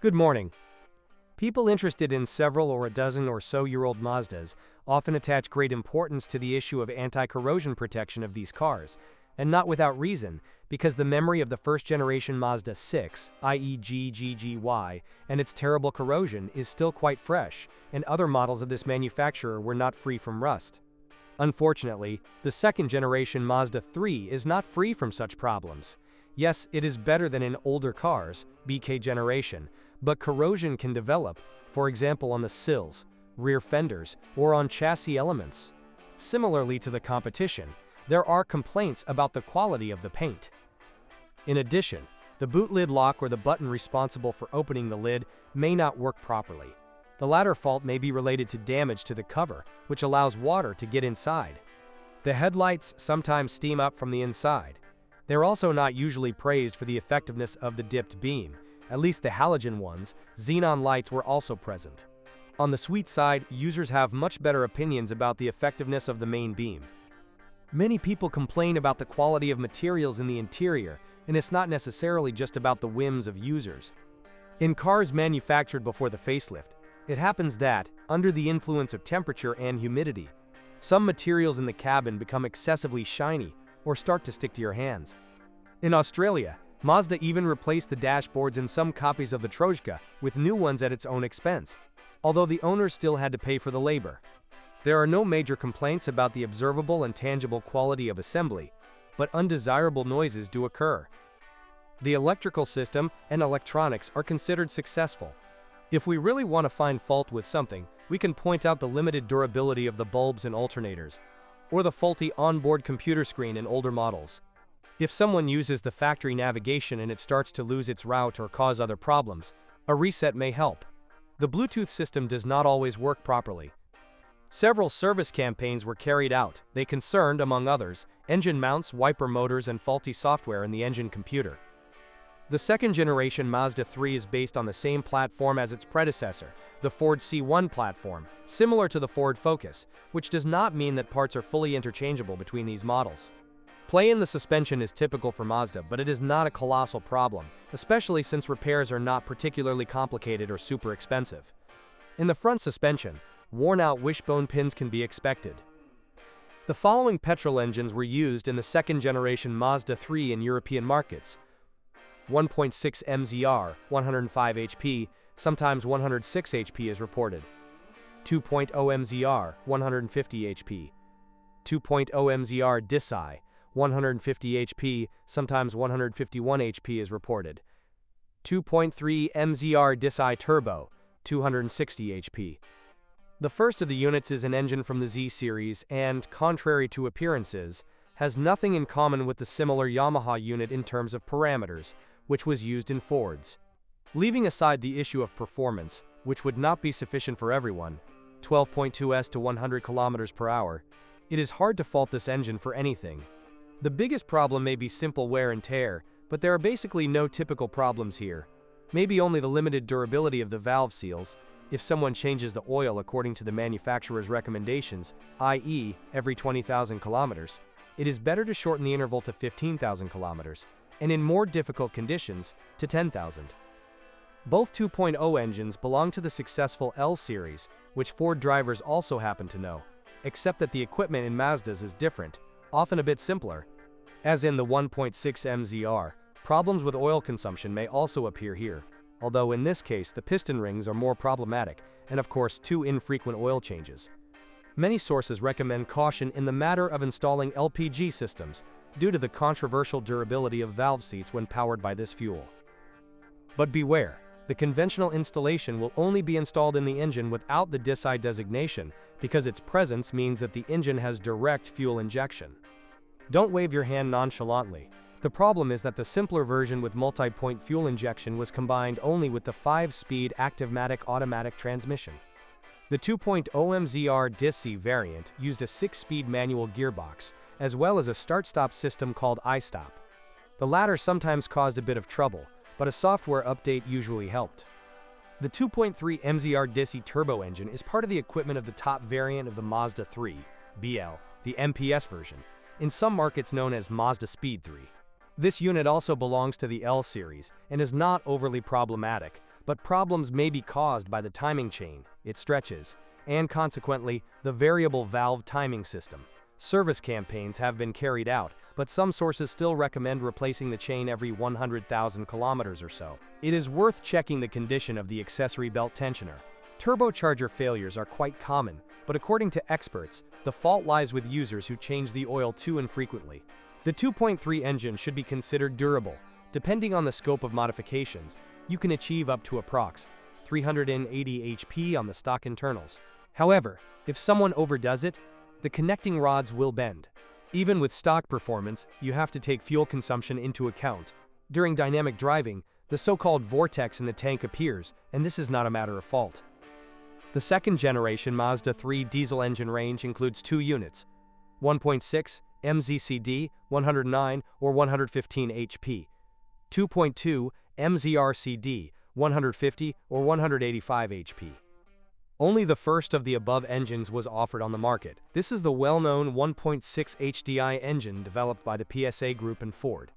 Good morning. People interested in several or a dozen or so year old Mazdas often attach great importance to the issue of anti-corrosion protection of these cars, and not without reason, because the memory of the first-generation Mazda 6, i.e. GGGY, and its terrible corrosion is still quite fresh, and other models of this manufacturer were not free from rust. Unfortunately, the second-generation Mazda 3 is not free from such problems. Yes, it is better than in older cars, BK generation, but corrosion can develop, for example on the sills, rear fenders, or on chassis elements. Similarly to the competition, there are complaints about the quality of the paint. In addition, the boot lid lock or the button responsible for opening the lid may not work properly. The latter fault may be related to damage to the cover, which allows water to get inside. The headlights sometimes steam up from the inside. They're also not usually praised for the effectiveness of the dipped beam. At least the halogen ones, xenon lights were also present. On the sweet side, users have much better opinions about the effectiveness of the main beam. Many people complain about the quality of materials in the interior, and it's not necessarily just about the whims of users. In cars manufactured before the facelift, it happens that, under the influence of temperature and humidity, some materials in the cabin become excessively shiny or start to stick to your hands. In Australia, Mazda even replaced the dashboards in some copies of the Trojka with new ones at its own expense, although the owners still had to pay for the labor. There are no major complaints about the observable and tangible quality of assembly, but undesirable noises do occur. The electrical system and electronics are considered successful. If we really want to find fault with something, we can point out the limited durability of the bulbs and alternators, or the faulty onboard computer screen in older models. If someone uses the factory navigation and it starts to lose its route or cause other problems, a reset may help. The Bluetooth system does not always work properly. Several service campaigns were carried out. They concerned, among others, engine mounts, wiper motors, and faulty software in the engine computer. The second-generation Mazda 3 is based on the same platform as its predecessor, the Ford C1 platform, similar to the Ford Focus, which does not mean that parts are fully interchangeable between these models. Play in the suspension is typical for Mazda, but it is not a colossal problem, especially since repairs are not particularly complicated or super expensive. In the front suspension, worn-out wishbone pins can be expected. The following petrol engines were used in the second-generation Mazda 3 in European markets: 1.6 MZR, 105 HP, sometimes 106 HP is reported. 2.0 MZR, 150 HP. 2.0 MZR Disci, 150 HP, sometimes 151 HP is reported. 2.3 MZR Disci Turbo, 260 HP. The first of the units is an engine from the Z series and, contrary to appearances, has nothing in common with the similar Yamaha unit in terms of parameters, which was used in Fords. Leaving aside the issue of performance, which would not be sufficient for everyone, 12.2s to 100 km per hour, it is hard to fault this engine for anything. The biggest problem may be simple wear and tear, but there are basically no typical problems here. Maybe only the limited durability of the valve seals. If someone changes the oil according to the manufacturer's recommendations, i.e. every 20,000 kilometers, it is better to shorten the interval to 15,000 kilometers, and in more difficult conditions, to 10,000. Both 2.0 engines belong to the successful L series, which Ford drivers also happen to know, except that the equipment in Mazdas is different, often a bit simpler. As in the 1.6 MZR, problems with oil consumption may also appear here, although in this case the piston rings are more problematic, and of course too infrequent oil changes. Many sources recommend caution in the matter of installing LPG systems, due to the controversial durability of valve seats when powered by this fuel. But beware, the conventional installation will only be installed in the engine without the Disci designation, because its presence means that the engine has direct fuel injection. Don't wave your hand nonchalantly. The problem is that the simpler version with multi-point fuel injection was combined only with the 5-speed Active-Matic automatic transmission. The 2.0 MZR Disci variant used a 6-speed manual gearbox, as well as a start-stop system called iStop. The latter sometimes caused a bit of trouble, but a software update usually helped. The 2.3 MZR Disci turbo engine is part of the equipment of the top variant of the Mazda 3, BL, the MPS version, in some markets known as Mazda Speed 3. This unit also belongs to the L series and is not overly problematic, but problems may be caused by the timing chain, it stretches, and consequently, the variable valve timing system. Service campaigns have been carried out, but some sources still recommend replacing the chain every 100,000 kilometers or so. It is worth checking the condition of the accessory belt tensioner. Turbocharger failures are quite common, but according to experts, the fault lies with users who change the oil too infrequently. The 2.3 engine should be considered durable. Depending on the scope of modifications, you can achieve up to approx. 380 HP on the stock internals. However, if someone overdoes it, the connecting rods will bend. Even with stock performance, you have to take fuel consumption into account. During dynamic driving, the so-called vortex in the tank appears, and this is not a matter of fault. The second generation Mazda 3 diesel engine range includes 2 units, 1.6 MZCD 109 or 115 HP, 2.2 MZRCD 150 or 185 HP. Only the first of the above engines was offered on the market. This is the well-known 1.6 HDI engine developed by the PSA Group and Ford.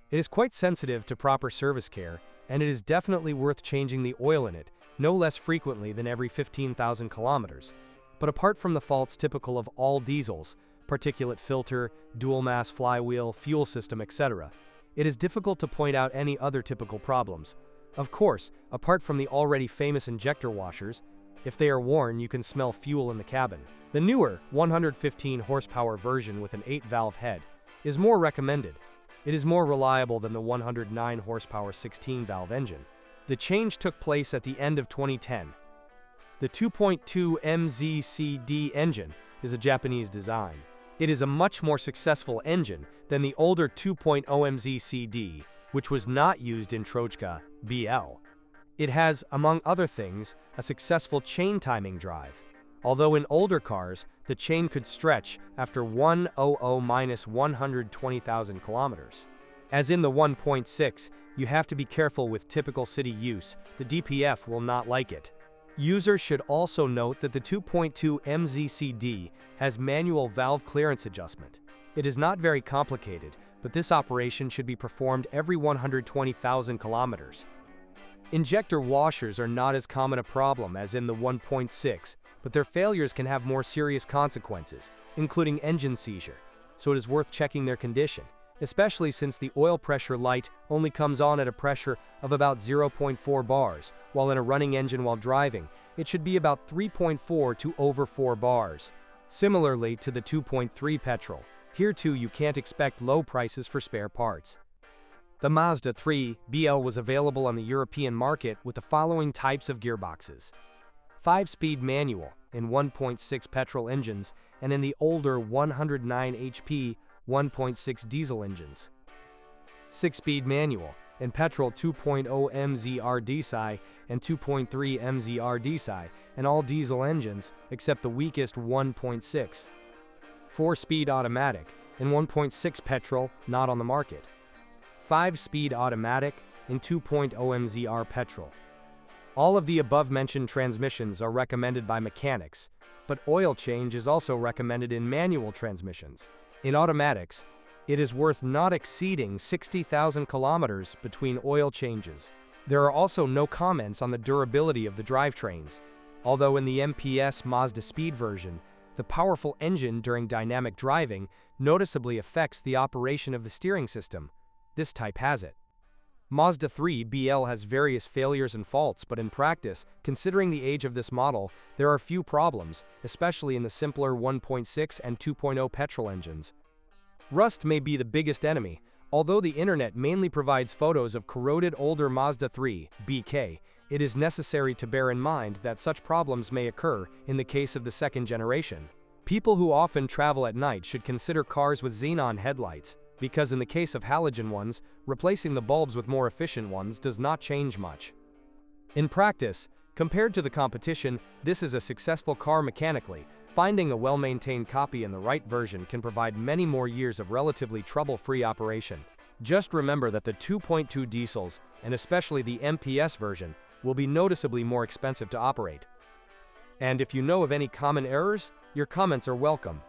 It is quite sensitive to proper service care, and it is definitely worth changing the oil in it, no less frequently than every 15,000 kilometers. But apart from the faults typical of all diesels, particulate filter, dual-mass flywheel, fuel system, etc., it is difficult to point out any other typical problems. Of course, apart from the already famous injector washers, if they are worn, you can smell fuel in the cabin. The newer 115 horsepower version with an 8-valve head is more recommended. It is more reliable than the 109 horsepower 16-valve engine. The change took place at the end of 2010. The 2.2 MZCD engine is a Japanese design. It is a much more successful engine than the older 2.0 MZCD, which was not used in Trojka BL. It has, among other things, a successful chain timing drive, although in older cars, the chain could stretch after 100-120,000 kilometers. As in the 1.6, you have to be careful with typical city use, the DPF will not like it. Users should also note that the 2.2 MZCD has manual valve clearance adjustment. It is not very complicated, but this operation should be performed every 120,000 kilometers. Injector washers are not as common a problem as in the 1.6, but their failures can have more serious consequences, including engine seizure, so it is worth checking their condition, especially since the oil pressure light only comes on at a pressure of about 0.4 bars, while in a running engine while driving, it should be about 3.4 to over 4 bars. Similarly to the 2.3 petrol, here too you can't expect low prices for spare parts. The Mazda 3 BL was available on the European market with the following types of gearboxes: 5-speed manual in 1.6 petrol engines and in the older 109 HP 1.6 diesel engines, 6-speed manual in petrol 2.0 MZR DSI and 2.3 MZR DSI and all diesel engines except the weakest 1.6, 4-speed automatic in 1.6 petrol not on the market, 5-speed automatic in 2.0 MZR petrol. All of the above-mentioned transmissions are recommended by mechanics, but oil change is also recommended in manual transmissions. In automatics, it is worth not exceeding 60,000 kilometers between oil changes. There are also no comments on the durability of the drivetrains, although in the MPS Mazda Speed version, the powerful engine during dynamic driving noticeably affects the operation of the steering system. This type has it. Mazda 3 BL has various failures and faults, but in practice, considering the age of this model, there are few problems, especially in the simpler 1.6 and 2.0 petrol engines. Rust may be the biggest enemy. Although the internet mainly provides photos of corroded older Mazda 3 BK, it is necessary to bear in mind that such problems may occur in the case of the second generation. People who often travel at night should consider cars with xenon headlights, because in the case of halogen ones, replacing the bulbs with more efficient ones does not change much. In practice, compared to the competition, this is a successful car mechanically. Finding a well-maintained copy in the right version can provide many more years of relatively trouble-free operation. Just remember that the 2.2 diesels, and especially the MPS version, will be noticeably more expensive to operate. And if you know of any common errors, your comments are welcome.